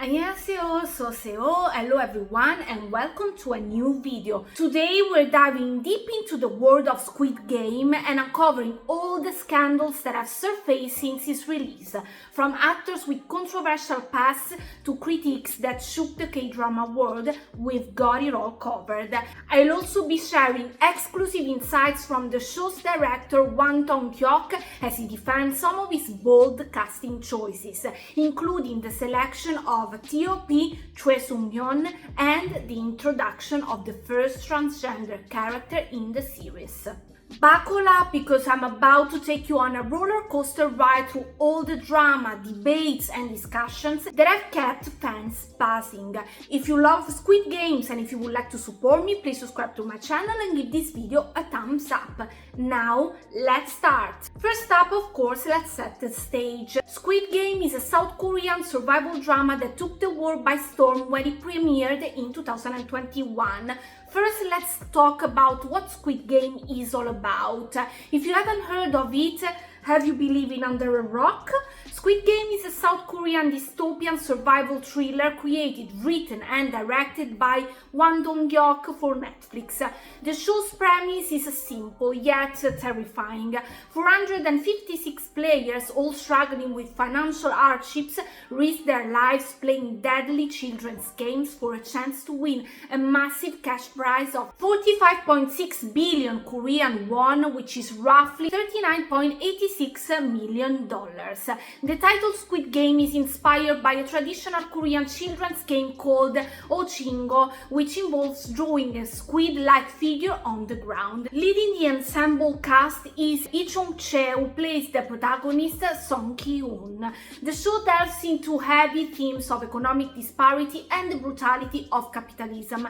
안녕하세요, soseo. Hello everyone and welcome to a new video. Today we're diving deep into the world of Squid Game and uncovering all the scandals that have surfaced since its release, from actors with controversial pasts to critiques that shook the K-drama world. We've got it all covered. I'll also be sharing exclusive insights from the show's director Hwang Dong Hyuk as he defends some of his bold casting choices, including the selection of T.O.P, Choi Seung Hyun, and the introduction of the first transgender character in the series. Buckle up because I'm about to take you on a roller coaster ride through all the drama, debates and discussions that have kept fans buzzing. If you love Squid Games and if you would like to support me, please subscribe to my channel and give this video a thumbs up. Now, let's start. First up, of course, let's set the stage. Squid Game is a South Korean survival drama that took the world by storm when it premiered in 2021. First, let's talk about what Squid Game is all about. If you haven't heard of it, have you been living under a rock? Squid Game is a South Korean dystopian survival thriller created, written and directed by Hwang Dong Hyuk for Netflix. The show's premise is simple yet terrifying. 456 players, all struggling with financial hardships, risk their lives playing deadly children's games for a chance to win a massive cash prize of 45.6 billion Korean won, which is roughly $39.86 million. The title Squid Game is inspired by a traditional Korean children's game called Ochingo, which involves drawing a squid-like figure on the ground. Leading the ensemble cast is Lee Chong-che, who plays the protagonist Song Ki-hoon. The show delves into heavy themes of economic disparity and the brutality of capitalism,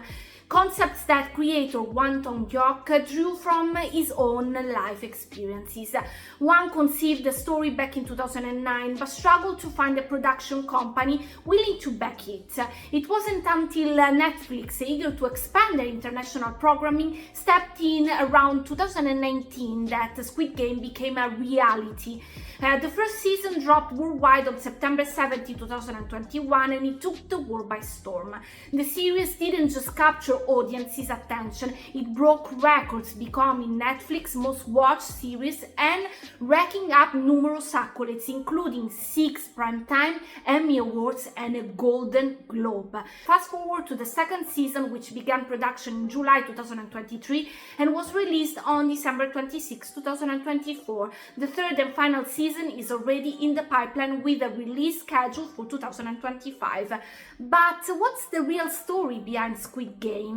concepts that creator Hwang Dong Hyuk drew from his own life experiences. Hwang conceived the story back in 2009 but struggled to find a production company willing to back it. It wasn't until Netflix, eager to expand their international programming, stepped in around 2019 that Squid Game became a reality. The first season dropped worldwide on September 17, 2021, and it took the world by storm. The series didn't just capture audiences' attention, it broke records, becoming Netflix's most watched series and racking up numerous accolades, including 6 Primetime Emmy Awards and a Golden Globe. Fast forward to the second season, which began production in July 2023 and was released on December 26, 2024. The third and final season is already in the pipeline with a release schedule for 2025. But what's the real story behind Squid Game?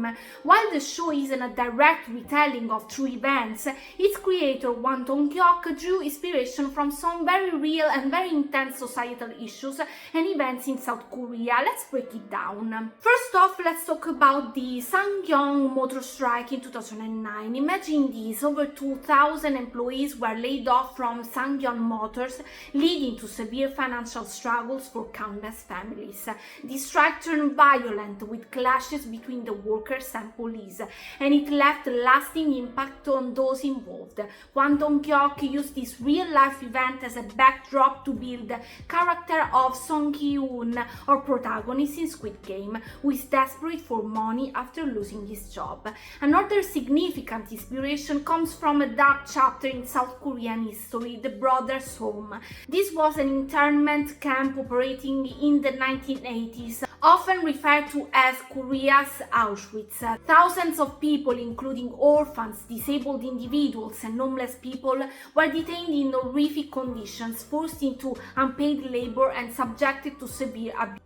While the show isn't a direct retelling of true events, its creator Hwang Dong Hyuk drew inspiration from some very real and very intense societal issues and events in South Korea. Let's break it down. First off, let's talk about the Sangyeong motor strike in 2009. Imagine this: over 2,000 employees were laid off from Sangyeong Motors, leading to severe financial struggles for countless families. The strike turned violent, with clashes between the workers and police, and it left a lasting impact on those involved. Hwang Dong Hyuk used this real-life event as a backdrop to build the character of Song Ki-hoon, our protagonist in Squid Game, who is desperate for money after losing his job. Another significant inspiration comes from a dark chapter in South Korean history, the Brothers' Home. This was an internment camp operating in the 1980s, often referred to as Korea's Auschwitz. Thousands of people, including orphans, disabled individuals, and homeless people, were detained in horrific conditions, forced into unpaid labor, and subjected to severe abuse.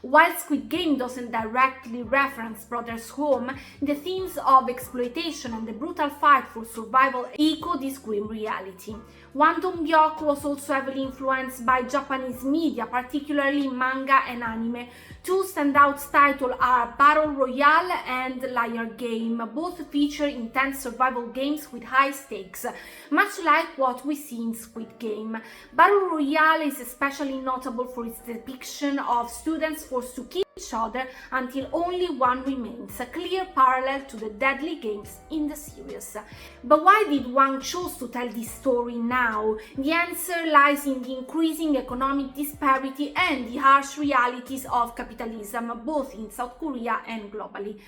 While Squid Game doesn't directly reference Brothers' Home, the themes of exploitation and the brutal fight for survival echo this grim reality. Hwang Dong Hyuk was also heavily influenced by Japanese media, particularly manga and anime. Two standout titles are Battle Royale and Liar Game. Both feature intense survival games with high stakes, much like what we see in Squid Game. Battle Royale is especially notable for its depiction of students forced to kill each other until only one remains, a clear parallel to the deadly games in the series. But why did Hwang choose to tell this story now? The answer lies in the increasing economic disparity and the harsh realities of capitalism, both in South Korea and globally.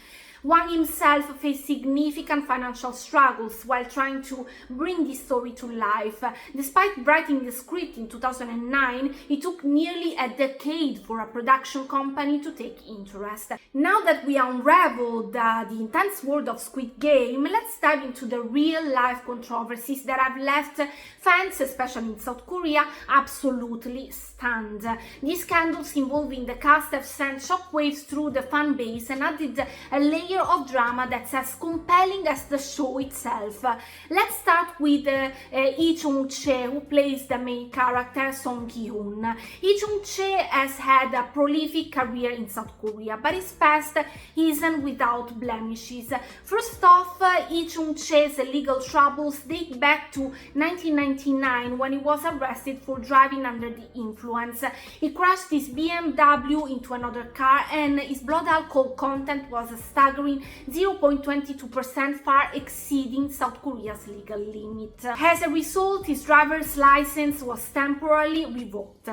Hwang himself faced significant financial struggles while trying to bring this story to life. Despite writing the script in 2009, it took nearly a decade for a production company to take interest. Now that we unraveled the intense world of Squid Game, let's dive into the real-life controversies that have left fans, especially in South Korea, absolutely stunned. These scandals involving the cast have sent shockwaves through the fan base and added a layer of drama that's as compelling as the show itself. Let's start with Lee Chung-chae, who plays the main character Song Ki-hoon. Lee Chung-chae has had a prolific career in South Korea, but his past isn't without blemishes. First off, Lee Chung-chae's legal troubles date back to 1999 when he was arrested for driving under the influence. He crashed his BMW into another car and his blood alcohol content was a staggering 0.22%, far exceeding South Korea's legal limit. As a result, his driver's license was temporarily revoked.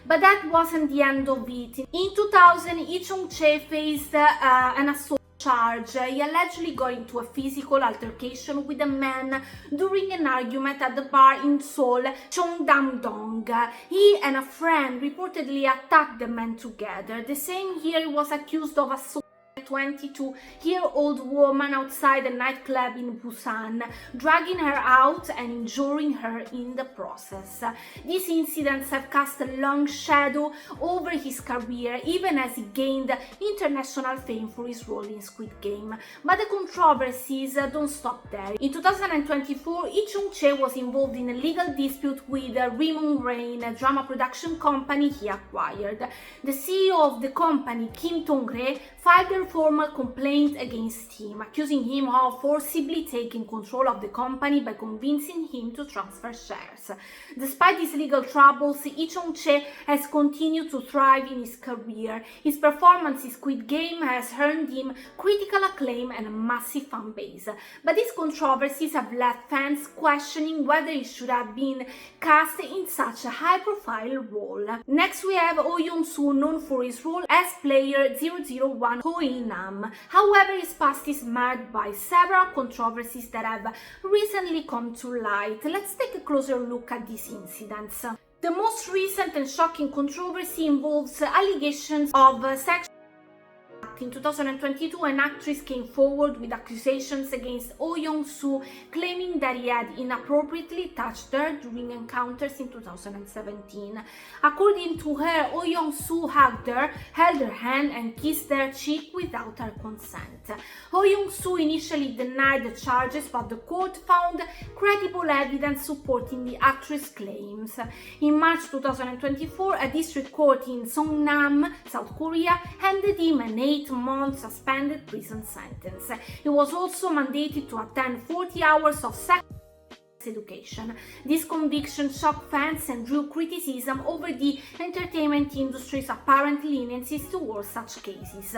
But that wasn't the end of it. In 2000, Lee Chung-chae faced an assault charge. He allegedly got into a physical altercation with a man during an argument at the bar in Seoul, Cheongdam-dong. He and a friend reportedly attacked the man together. The same year, he was accused of assault 22-year-old woman outside a nightclub in Busan, dragging her out and injuring her in the process. These incidents have cast a long shadow over his career, even as he gained international fame for his role in Squid Game. But the controversies don't stop there. In 2024, Lee Chung-chae was involved in a legal dispute with Rhythmic, a drama production company he acquired. The CEO of the company, Kim Dong-rae, filed a formal complaint against him, accusing him of forcibly taking control of the company by convincing him to transfer shares. Despite these legal troubles, Lee Chung-chae has continued to thrive in his career. His performance in Squid Game has earned him critical acclaim and a massive fan base. But these controversies have left fans questioning whether he should have been cast in such a high-profile role. Next, we have Oh Yeon-soo, known for his role as player 001 Ho In-nam. However, his past is marred by several controversies that have recently come to light. Let's take a closer look at these incidents. The most recent and shocking controversy involves allegations of sexual. In 2022, an actress came forward with accusations against Oh Yeon-soo, claiming that he had inappropriately touched her during encounters in 2017. According to her, Oh Yeon-soo hugged her, held her hand and kissed her cheek without her consent. Oh Yeon-soo initially denied the charges, but the court found credible evidence supporting the actress' claims. In March 2024, a district court in Songnam, South Korea, handed him an 8-month suspended prison sentence. He was also mandated to attend 40 hours of sex education. This conviction shocked fans and drew criticism over the entertainment industry's apparent leniencies towards such cases.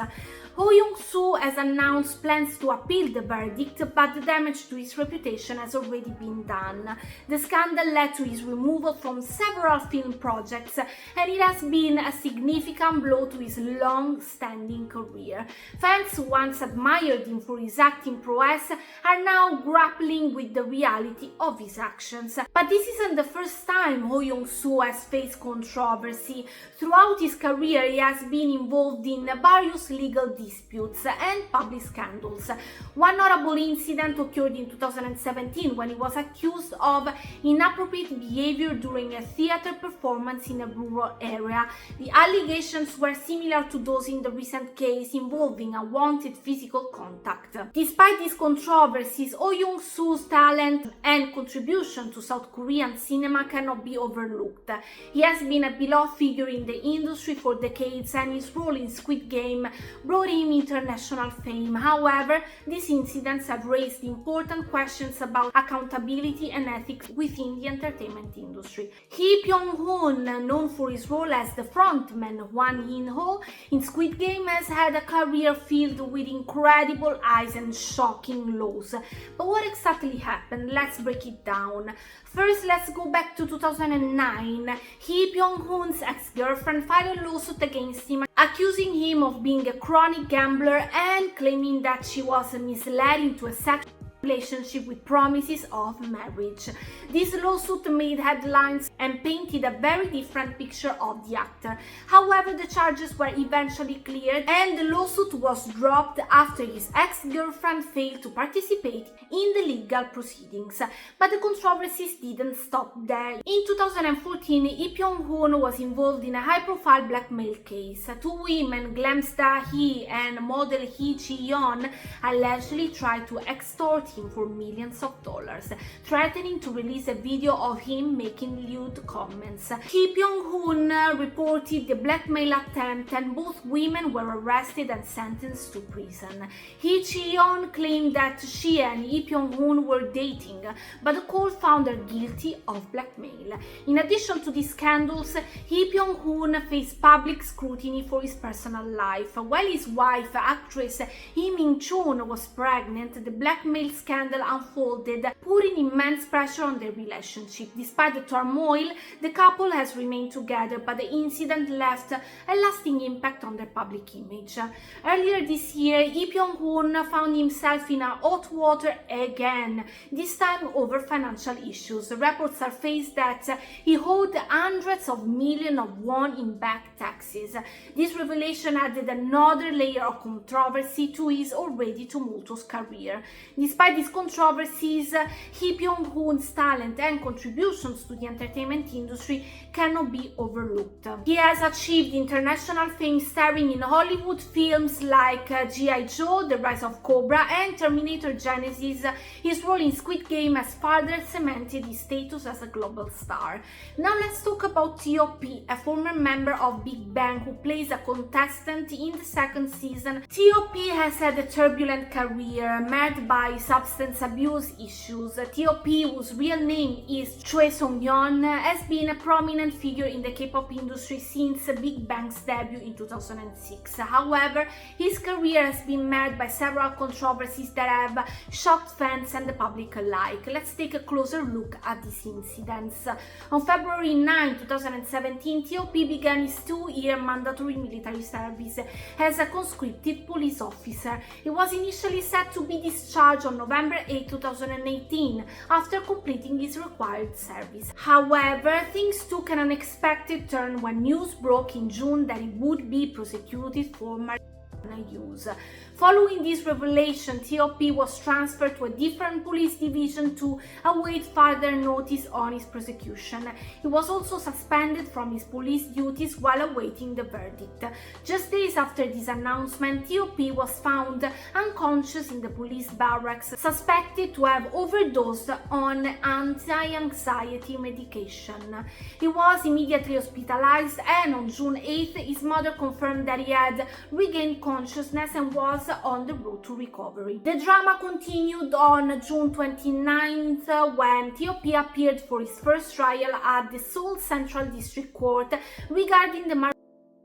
Oh Yeon-soo has announced plans to appeal the verdict, but the damage to his reputation has already been done. The scandal led to his removal from several film projects, and it has been a significant blow to his long-standing career. Fans who once admired him for his acting prowess are now grappling with the reality of his actions. But this isn't the first time Oh Yeon-soo has faced controversy. Throughout his career, he has been involved in various legal disputes and public scandals. One notable incident occurred in 2017 when he was accused of inappropriate behavior during a theater performance in a rural area. The allegations were similar to those in the recent case involving unwanted physical contact. Despite these controversies, Oh Yeon-soo's talent and contribution to South Korean cinema cannot be overlooked. He has been a beloved figure in the industry for decades, and his role in Squid Game brought him international fame. However, these incidents have raised important questions about accountability and ethics within the entertainment industry. Hee Byung-hun, known for his role as the frontman Hwang In-ho in Squid Game, has had a career filled with incredible highs and shocking lows. But what exactly happened? Let's break it down. First, let's go back to 2009. Hee Byung-hun's ex-girlfriend filed a lawsuit against him, accusing him of being a chronic gambler and claiming that she was misled into a sexual relationship with promises of marriage. This lawsuit made headlines and painted a very different picture of the actor. However, the charges were eventually cleared and the lawsuit was dropped after his ex-girlfriend failed to participate in the legal proceedings. But the controversies didn't stop there. In 2014, Hee Byung-hun was involved in a high-profile blackmail case. Two women, Glam star Hee and model Hee Ji-yeon, allegedly tried to extort him for millions of dollars, threatening to release a video of him making lewd comments. Hee Byung-hun reported the blackmail attempt, and both women were arrested and sentenced to prison. Hee Ji-yeon claimed that she and Hee Byung-hun were dating, but the court found her guilty of blackmail. In addition to these scandals, Hee Byung-hun faced public scrutiny for his personal life. While his wife, actress Lee Min-chun, was pregnant, the blackmail scandal unfolded, putting immense pressure on their relationship. Despite the turmoil, the couple has remained together, but the incident left a lasting impact on their public image. Earlier this year, Hee Byung-hun found himself in hot water again, this time over financial issues. Reports surfaced that he owed hundreds of millions of won in back taxes. This revelation added another layer of controversy to his already tumultuous career. Despite these controversies, Hee Byung-hun's talent and contributions to the entertainment industry cannot be overlooked. He has achieved international fame starring in Hollywood films like G.I. Joe, The Rise of Cobra, and Terminator Genesis. His role in Squid Game has further cemented his status as a global star. Now let's talk about T.O.P, a former member of Big Bang who plays a contestant in the second season. T.O.P has had a turbulent career marked by substance abuse issues. T.O.P, whose real name is Choi Seung Hyun, has been a prominent figure in the K-pop industry since Big Bang's debut in 2006. However, his career has been marred by several controversies that have shocked fans and the public alike. Let's take a closer look at these incidents. On February 9, 2017, T.O.P began his 2-year mandatory military service as a conscripted police officer. He was initially set to be discharged on November 8, 2018, after completing his required service. However, things took an unexpected turn when news broke in June that he would be prosecuted for marijuana use. Following this revelation, T.O.P was transferred to a different police division to await further notice on his prosecution. He was also suspended from his police duties while awaiting the verdict. Just days after this announcement, T.O.P was found unconscious in the police barracks, suspected to have overdosed on anti-anxiety medication. He was immediately hospitalized, and on June 8th, his mother confirmed that he had regained consciousness and was on the road to recovery. The drama continued on June 29th when T.O.P appeared for his first trial at the Seoul Central District Court regarding the marijuana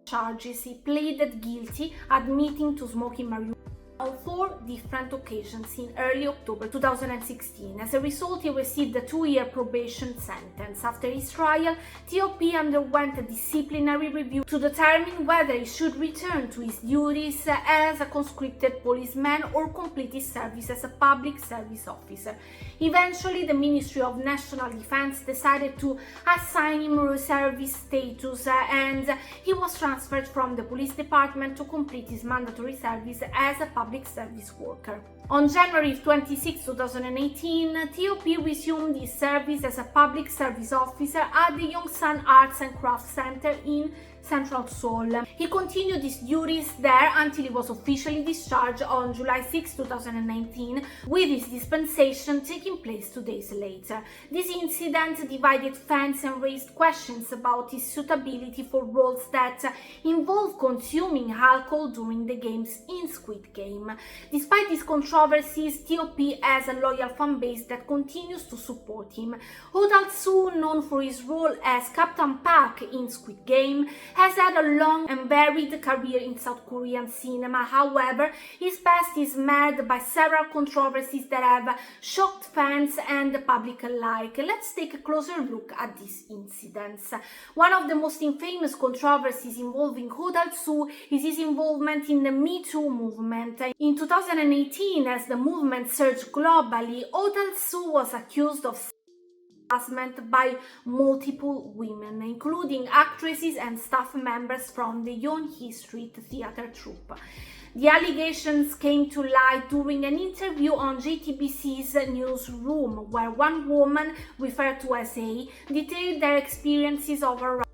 charges. He pleaded guilty, admitting to smoking marijuana on 4 different occasions in early October 2016. As a result, he received a 2-year probation sentence. After his trial, T.O.P underwent a disciplinary review to determine whether he should return to his duties as a conscripted policeman or complete his service as a public service officer. Eventually, the Ministry of National Defense decided to assign him reservist status, and he was transferred from the police department to complete his mandatory service as a public service worker. On January 26, 2018, T.O.P resumed his service as a public service officer at the Yongsan Arts and Crafts Center in Central Seoul. He continued his duties there until he was officially discharged on July 6, 2019, with his dispensation taking place 2 days later. This incident divided fans and raised questions about his suitability for roles that involve consuming alcohol during the games in Squid Game. Despite these controversies, T.O.P has a loyal fan base that continues to support him. Ho Dal-soo, known for his role as Captain Park in Squid Game, has had a long and varied career in South Korean cinema. However, his past is marred by several controversies that have shocked fans and the public alike. Let's take a closer look at these incidents. One of the most infamous controversies involving Ho Dal-soo is his involvement in the Me Too movement. In 2018, as the movement surged globally, Ho Dal-soo was accused of harassment by multiple women, including actresses and staff members from the Yeonhee Street theater troupe. The allegations came to light during an interview on JTBC's newsroom, where one woman, referred to as A, detailed their experiences of harassment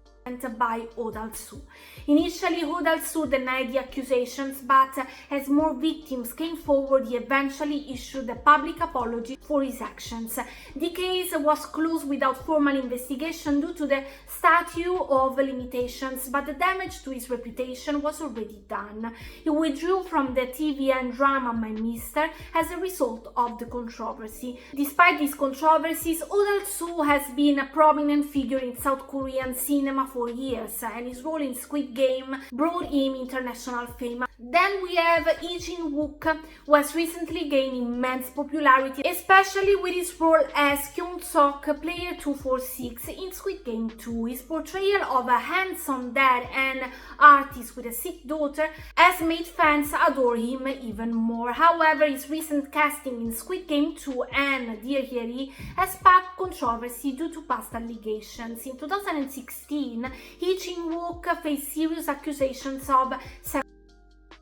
by Ho Dal-soo. Initially, Ho Dal-soo denied the accusations, but as more victims came forward, he eventually issued a public apology for his actions. The case was closed without formal investigation due to the statute of limitations, but the damage to his reputation was already done. He withdrew from the TV and drama My Mister as a result of the controversy. Despite these controversies, Ho Dal-soo has been a prominent figure in South Korean cinema for years, and his role in Squid Game brought him international fame. Then we have Lee Jin-wook, who has recently gained immense popularity, especially with his role as Kyung-sok, player 246 in Squid Game 2. His portrayal of a handsome dad and artist with a sick daughter has made fans adore him even more. However, his recent casting in Squid Game 2 and Dear Hyeri has sparked controversy due to past allegations. In 2016, Lee Jin-wook faced serious accusations of sexual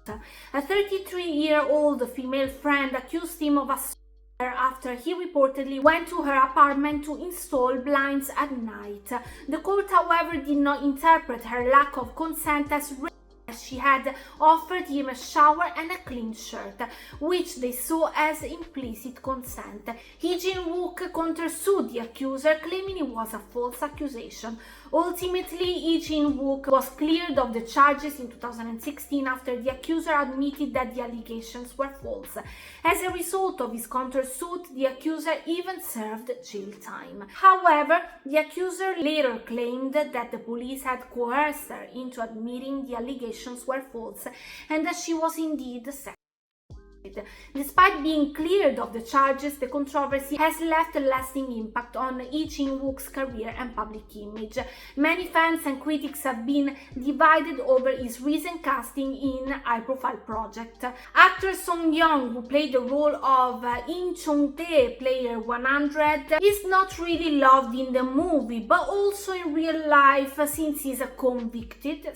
assault. A 33-year-old female friend accused him of assault after he reportedly went to her apartment to install blinds at night. The court, however, did not interpret her lack of consent as rape, as she had offered him a shower and a clean shirt, which they saw as implicit consent. Lee Jin-wook countersued the accuser, claiming it was a false accusation. Ultimately, Lee Jin-wook was cleared of the charges in 2016 after the accuser admitted that the allegations were false. As a result of his countersuit, the accuser even served jail time. However, the accuser later claimed that the police had coerced her into admitting the allegations were false and that she was indeed sexually. Despite being cleared of the charges, the controversy has left a lasting impact on Lee Jin-wook's career and public image. Many fans and critics have been divided over his recent casting in high-profile projects. Actor Song Young, who played the role of In Chong-tae, player 100, is not really loved in the movie, but also in real life, since he's a convicted.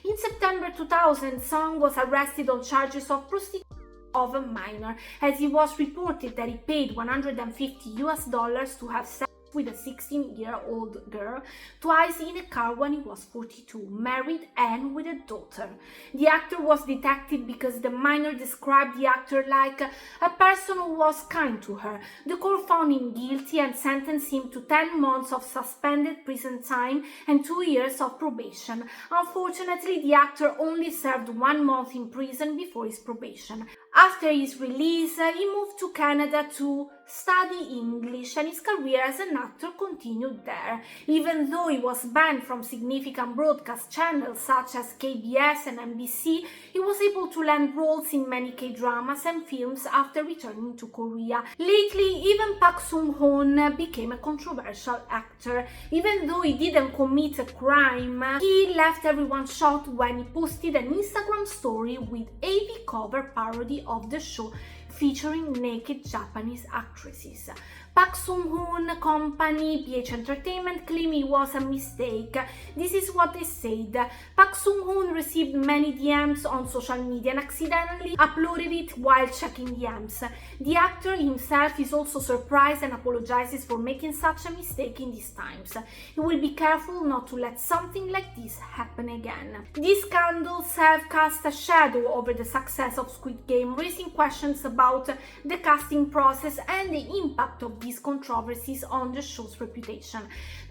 In September 2000, Song was arrested on charges of prostitution of a minor, as it was reported that he paid $150 to have sex with a 16-year-old girl twice in a car when he was 42, married and with a daughter. The actor was detected because the minor described the actor like a person who was kind to her. The court found him guilty and sentenced him to 10 months of suspended prison time and 2 years of probation. Unfortunately, the actor only served 1 month in prison before his probation. After his release, he moved to Canada to study English, and his career as an actor continued there. Even though he was banned from significant broadcast channels such as KBS and NBC, he was able to land roles in many K-dramas and films after returning to Korea. Lately, even Park Sung-hoon became a controversial actor. Even though he didn't commit a crime, he left everyone shocked when he posted an Instagram story with AV cover parody of the show featuring naked Japanese actresses. Park Sung-hoon company PH Entertainment claimed it was a mistake. This is what they said. Park Sung-hoon received many DMs on social media and accidentally uploaded it while checking DMs. The actor himself is also surprised and apologizes for making such a mistake in these times. He will be careful not to let something like this happen again. These scandals have cast a shadow over the success of Squid Game, raising questions about the casting process and the impact of these controversies on the show's reputation.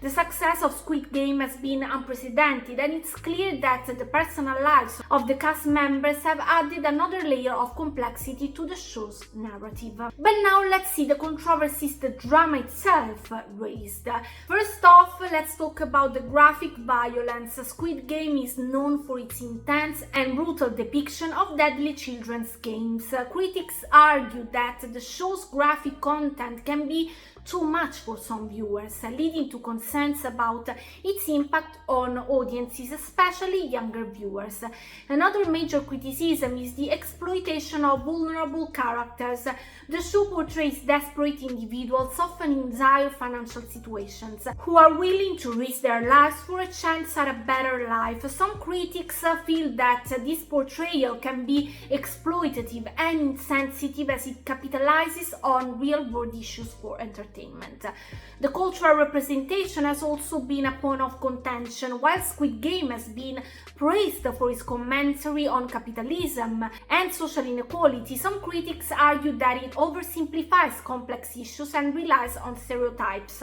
The success of Squid Game has been unprecedented, and it's clear that the personal lives of the cast members have added another layer of complexity to the show's narrative. But now let's see the controversies the drama itself raised. First off, let's talk about the graphic violence. Squid Game is known for its intense and brutal depiction of deadly children's games. Critics argue that the show's graphic content can be too much for some viewers, leading to concerns about its impact on audiences, especially younger viewers. Another major criticism is the exploitation of vulnerable characters. The show portrays desperate individuals, often in dire financial situations, who are willing to risk their lives for a chance at a better life. Some critics feel that this portrayal can be exploitative and insensitive as it capitalizes on real-world issues for entertainment. The cultural representation has also been a point of contention. While Squid Game has been praised for its commentary on capitalism and social inequality, some critics argue that it oversimplifies complex issues and relies on stereotypes.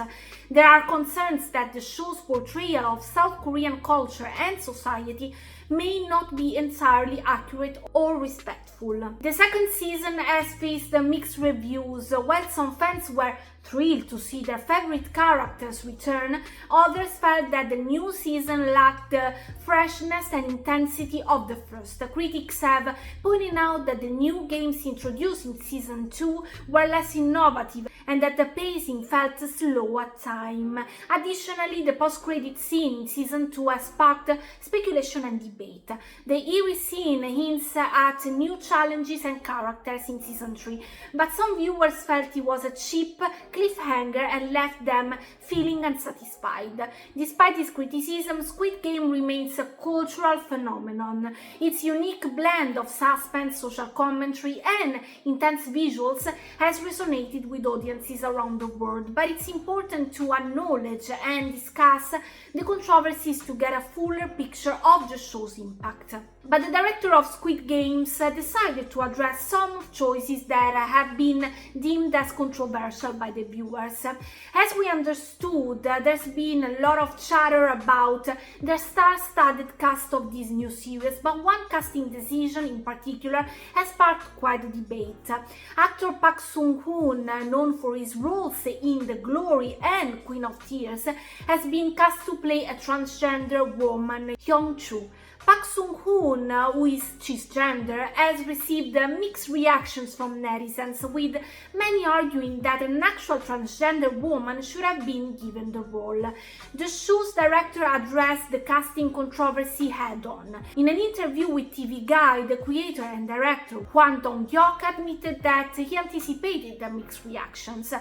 There are concerns that the show's portrayal of South Korean culture and society may not be entirely accurate or respectful. The second season has faced mixed reviews. While some fans were thrilled to see their favorite characters return, others felt that the new season lacked the freshness and intensity of the first. Critics have pointed out that the new games introduced in season 2 were less innovative and that the pacing felt slow at times. Additionally, the post-credit scene in season 2 has sparked speculation and debate. The eerie scene hints at new challenges and characters in season 3, but some viewers felt it was a cheap cliffhanger and left them feeling unsatisfied. Despite this criticism, Squid Game remains a cultural phenomenon. Its unique blend of suspense, social commentary, and intense visuals has resonated with audiences around the world, but it's important to acknowledge and discuss the controversies to get a fuller picture of the show's impact. But the director of Squid Games decided to address some choices that have been deemed as controversial by the viewers. As we understood, there's been a lot of chatter about the star-studded cast of this new series, but one casting decision in particular has sparked quite a debate. Actor Park Sung-hoon, known for his roles in The Glory and Queen of Tears, has been cast to play a transgender woman, Hyung-choo. Park Sung-hoon, who is cisgender, has received mixed reactions from netizens, with many arguing that an actual transgender woman should have been given the role. The show's director addressed the casting controversy head-on. In an interview with TV Guide, the creator and director Hwang Dong Hyuk admitted that he anticipated the mixed reactions.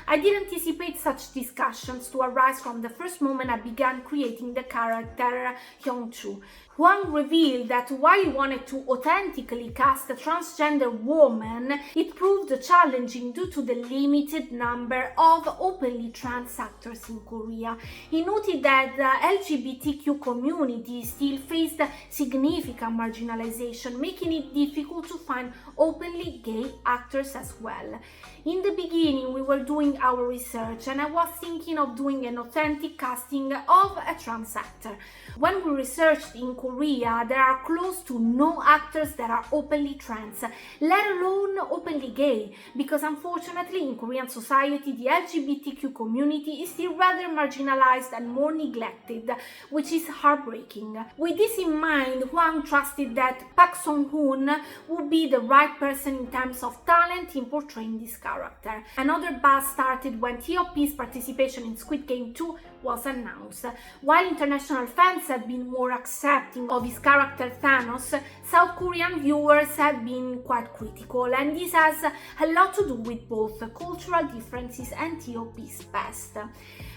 "I did anticipate such discussions to arise from the first moment I began creating the character Hyung-choo." Hwang revealed that while he wanted to authentically cast a transgender woman, it proved challenging due to the limited number of openly trans actors in Korea. He noted that the LGBTQ community still faced significant marginalization, making it difficult to find openly gay actors as well. "In the beginning, we were doing our research and I was thinking of doing an authentic casting of a trans actor. When we researched in Korea, there are close to no actors that are openly trans, let alone openly gay, because unfortunately in Korean society the LGBTQ community is still rather marginalized and more neglected, which is heartbreaking." With this in mind, Hwang trusted that Park Sung-hoon would be the right person in terms of talent in portraying this character. Another buzz started when T.O.P's participation in Squid Game 2 was announced. While international fans have been more accepting of his character Thanos, South Korean viewers have been quite critical, and this has a lot to do with both cultural differences and T.O.P's past.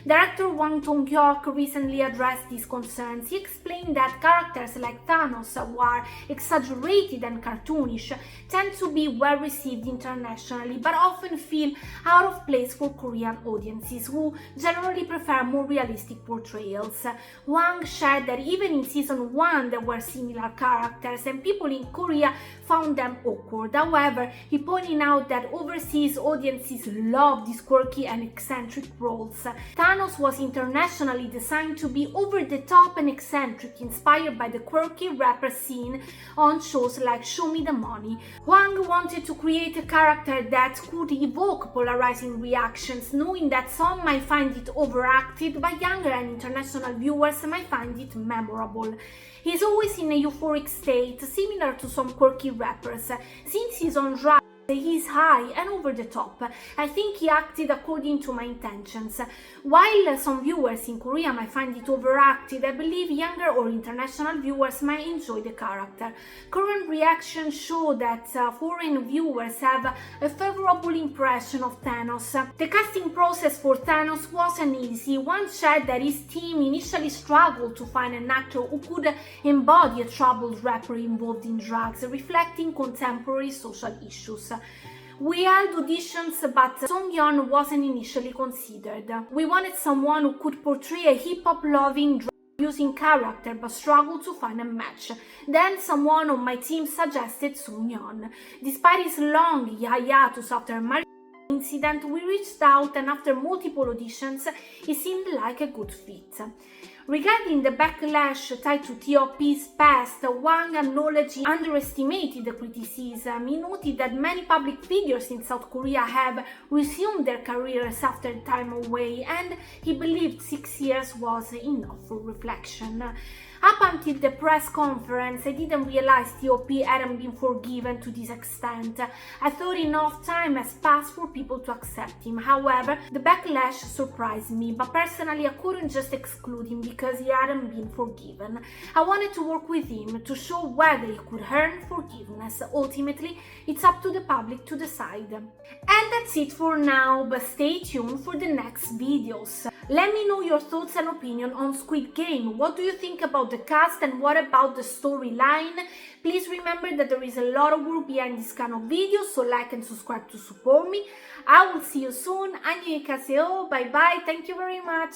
Director Hwang Dong Hyuk recently addressed these concerns. He explained that characters like Thanos, who are exaggerated and cartoonish, tend to be well received internationally but often feel out of place for Korean audiences, who generally prefer more realistic portrayals. Hwang shared that even in season 1 there were similar characters and people in Korea found them awkward. However, he pointed out that overseas audiences love these quirky and eccentric roles. Thanos was internationally designed to be over the top and eccentric, inspired by the quirky rapper scene on shows like Show Me the Money. Hwang wanted to create a character that could evoke polarizing reactions, knowing that some might find it overacted, but younger and international viewers might find it memorable. He's always in a euphoric state, similar to some quirky rappers. Since he's on drugs, he's high and over the top. I think he acted according to my intentions. While some viewers in Korea might find it overacted, I believe younger or international viewers might enjoy the character. Current reactions show that foreign viewers have a favorable impression of Thanos. The casting process for Thanos wasn't easy. One shared that his team initially struggled to find an actor who could embody a troubled rapper involved in drugs, reflecting contemporary social issues. We held auditions, but Seung Hyun wasn't initially considered. We wanted someone who could portray a hip-hop loving, drug-using character but struggled to find a match. Then someone on my team suggested Seung Hyun. Despite his long hiatus after a marriage incident, we reached out, and after multiple auditions, he seemed like a good fit. Regarding the backlash tied to T.O.P's past, Hwang acknowledged he underestimated the criticism. He noted that many public figures in South Korea have resumed their careers after time away, and he believed 6 years was enough for reflection. Up until the press conference, I didn't realize T.O.P hadn't been forgiven to this extent. I thought enough time has passed for people to accept him. However, the backlash surprised me, but personally I couldn't just exclude him because he hadn't been forgiven. I wanted to work with him to show whether he could earn forgiveness. Ultimately, it's up to the public to decide. And that's it for now, but stay tuned for the next videos. Let me know your thoughts and opinion on Squid Game. What do you think about the cast and what about the storyline? Please remember that there is a lot of work behind this kind of videos, so like and subscribe to support me. I will see you soon. 안녕히 가세요. Bye bye. Thank you very much.